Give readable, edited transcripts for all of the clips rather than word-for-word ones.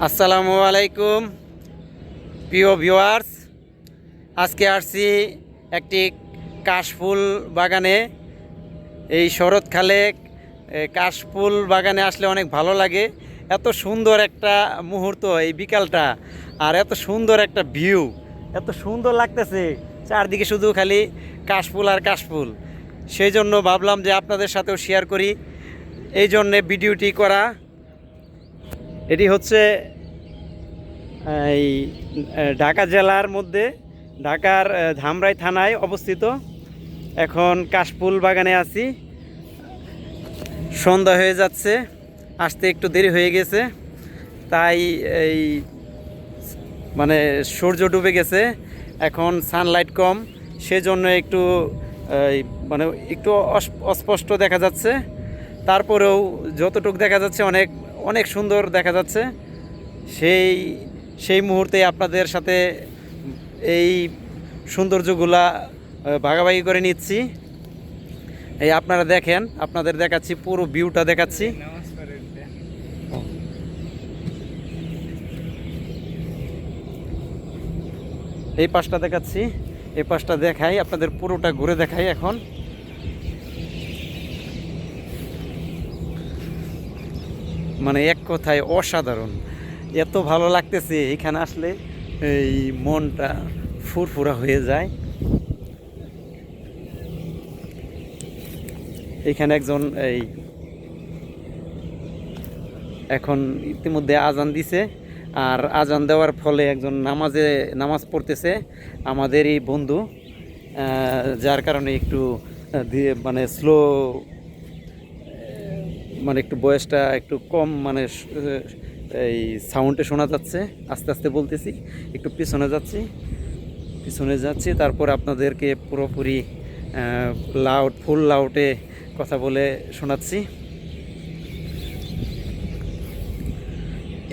আসসালামু আলাইকুম প্রিয় ভিউয়ার্স। আজকে আসছি একটি কাশফুল বাগানে। এই শরৎকালে কাশফুল বাগানে আসলে অনেক ভালো লাগে। এত সুন্দর একটা মুহূর্ত এই বিকালটা, আর এত সুন্দর একটা ভিউ, এত সুন্দর লাগতেছে। চারদিকে শুধু খালি কাশফুল আর কাশফুল। সেই জন্য ভাবলাম যে আপনাদের সাথেও শেয়ার করি, এই জন্যে ভিডিওটি করা। এটি হচ্ছে এই ঢাকা জেলার মধ্যে, ঢাকার ধামরাই থানায় অবস্থিত। এখন কাশফুল বাগানে আছি। সন্ধ্যা হয়ে যাচ্ছে, আসতে একটু দেরি হয়ে গেছে, তাই এই মানে সূর্য ডুবে গেছে, এখন সানলাইট কম, সেজন্য একটু মানে একটু অস্পষ্ট দেখা যাচ্ছে। তারপরেও যতটুকু দেখা যাচ্ছে অনেক অনেক সুন্দর দেখা যাচ্ছে। সেই সেই মুহূর্তে আপনাদের সাথে এই সৌন্দর্যগুলা ভাগাভাগি করে নিচ্ছি। এই আপনারা দেখেন, আপনাদের দেখাচ্ছি, পুরো ভিউটা দেখাচ্ছি। এই পাশটা দেখাচ্ছি, এই পাশটা দেখাই, আপনাদের পুরোটা ঘুরে দেখাই। এখন মানে এক কথায় অসাধারণ, এত ভালো লাগতেছে এখানে আসলে, এই মনটা ফুরফুরা হয়ে যায়। এখানে একজন এই এখন ইতিমধ্যে আজান দিছে, আর আজান দেওয়ার ফলে একজন নামাজ পড়তেছে আমাদেরই বন্ধু, যার কারণে একটু মানে স্লো, মানে একটু বয়সটা একটু কম, মানে এই সাউন্ডে শোনা যাচ্ছে। আস্তে আস্তে বলতেছি, একটু পিছনে যাচ্ছি, তারপর আপনাদেরকে পুরোপুরি ফুল লাউডে কথা বলে শোনাচ্ছি।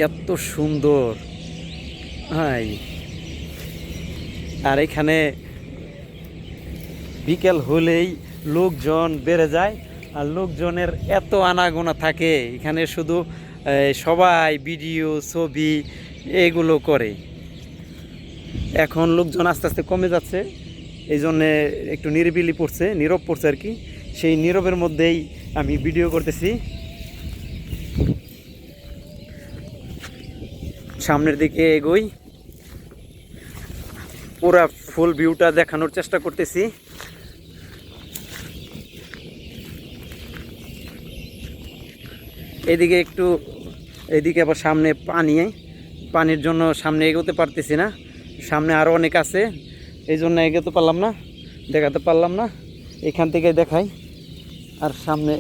এত সুন্দর, হাই। আর এখানে বিকেল হলেই লোকজন বেড়ে যায়, আর লোকজনের এত আনাগোনা থাকে এখানে, শুধু সবাই ভিডিও ছবি এগুলো করে। এখন লোকজন আস্তে আস্তে কমে যাচ্ছে, এই জন্যে একটু নিরিবিলি পড়ছে, নীরব পড়ছে আর কি। সেই নীরবের মধ্যেই আমি ভিডিও করতেছি। সামনের দিকে এগোই, পুরা ফুল ভিউটা দেখানোর চেষ্টা করতেছি। এদিকে আবার সামনে পানির জন্য সামনে এগোতে পারতেছি না। সামনে আরও অনেক আছে, এই জন্য এগোতে পারলাম না, দেখাতে পারলাম না। এখান থেকে দেখাই। আর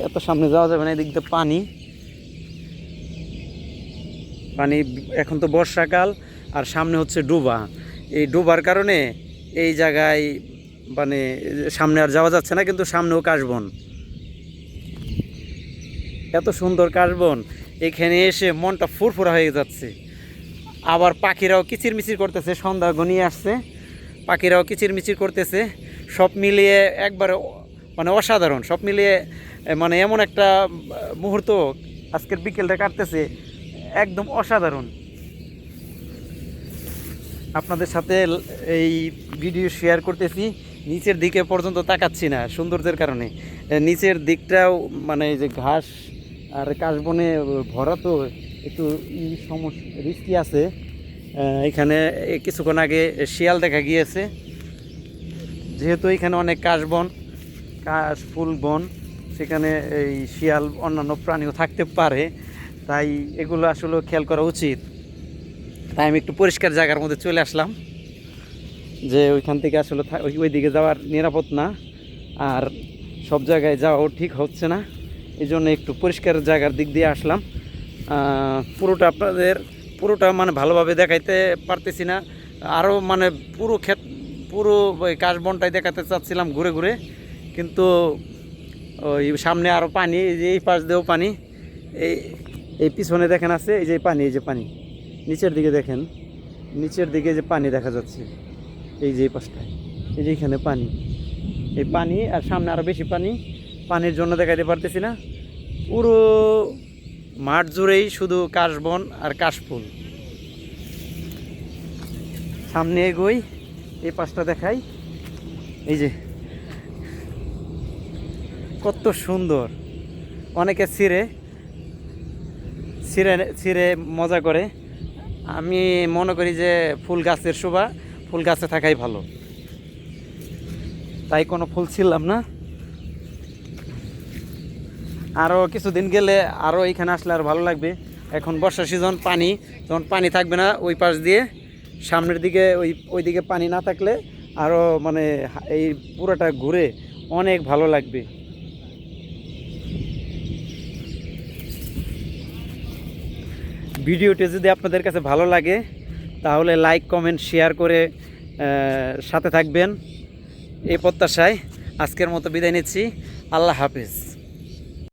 এত সামনে যাওয়া যাবে না, এদিক দিয়ে পানি। এখন তো বর্ষাকাল, আর সামনে হচ্ছে ডোবা। এই ডোবার কারণে এই জায়গায় মানে সামনে আর যাওয়া যাচ্ছে না, কিন্তু সামনেও কাশবন, এত সুন্দর কাশবন। এখানে এসে মনটা ফুরফুরা হয়ে যাচ্ছে। আবার পাখিরাও কিচিরমিচির করতেছে, সন্ধ্যা ঘনিয়ে আসছে, পাখিরাও কিচিরমিচির করতেছে। সব মিলিয়ে একবারে মানে অসাধারণ, সব মিলিয়ে মানে এমন একটা মুহূর্ত আজকের বিকেলটা কাটতেছে, একদম অসাধারণ। আপনাদের সাথে এই ভিডিও শেয়ার করতেছি, নিচের দিকে পর্যন্ত তাকাচ্ছি না সৌন্দর্যের কারণে। নিচের দিকটাও মানে এই যে ঘাস আর কাশবনে ভরা, তো একটু রিস্কি আছে। এখানে কিছুক্ষণ আগে শিয়াল দেখা গিয়েছে, যেহেতু এখানে অনেক কাশফুল বন, সেখানে এই শিয়াল অন্যান্য প্রাণীও থাকতে পারে, তাই এগুলো আসলে খেয়াল করা উচিত। তাই আমি একটু পরিষ্কার জায়গার মধ্যে চলে আসলাম, যে ওইখান থেকে আসলে ওই দিকে যাওয়ার নিরাপদ না, আর সব জায়গায় যাওয়াও ঠিক হচ্ছে না, এই জন্য একটু পরিষ্কার জায়গার দিক দিয়ে আসলাম। পুরোটা মানে ভালোভাবে দেখাইতে পারতেছি না, আরও মানে পুরো ওই কাশবনটাই দেখাতে চাচ্ছিলাম ঘুরে ঘুরে, কিন্তু ওই সামনে আরও পানি, এই যে এই পাশ দিয়েও পানি, এই পিছনে দেখেন আছে, এই যে পানি, নিচের দিকে দেখেন, নিচের দিকে যে পানি দেখা যাচ্ছে, এই যে এই পাশটায়, এই যে এখানে এই পানি, আর সামনে আরও বেশি পানির জন্য দেখাইতে পারতেছি না। পুরো মাঠ জুড়েই শুধু কাশবন আর কাশফুল। সামনে এগোই, এই পাশটা দেখাই। এই যে কত সুন্দর, অনেকে ছিঁড়ে ছিঁড়ে ছিঁড়ে মজা করে। আমি মনে করি যে ফুল গাছের শোভা ফুল গাছে থাকাই ভালো, তাই কোনো ফুল ছিঁড়লাম না। আরও কিছুদিন গেলে আরও এইখানে আসলে আর ভালো লাগবে। এখন বর্ষা সিজন, পানি তখন পানি থাকবে না ওই পাশ দিয়ে, সামনের দিকে ওই দিকে পানি না থাকলে আরও মানে এই পুরোটা ঘুরে অনেক ভালো লাগবে। ভিডিওটি যদি আপনাদের কাছে ভালো লাগে তাহলে লাইক কমেন্ট শেয়ার করে সাথে থাকবেন এই প্রত্যাশায় আজকের মতো বিদায় নিচ্ছি। আল্লাহ হাফেজ।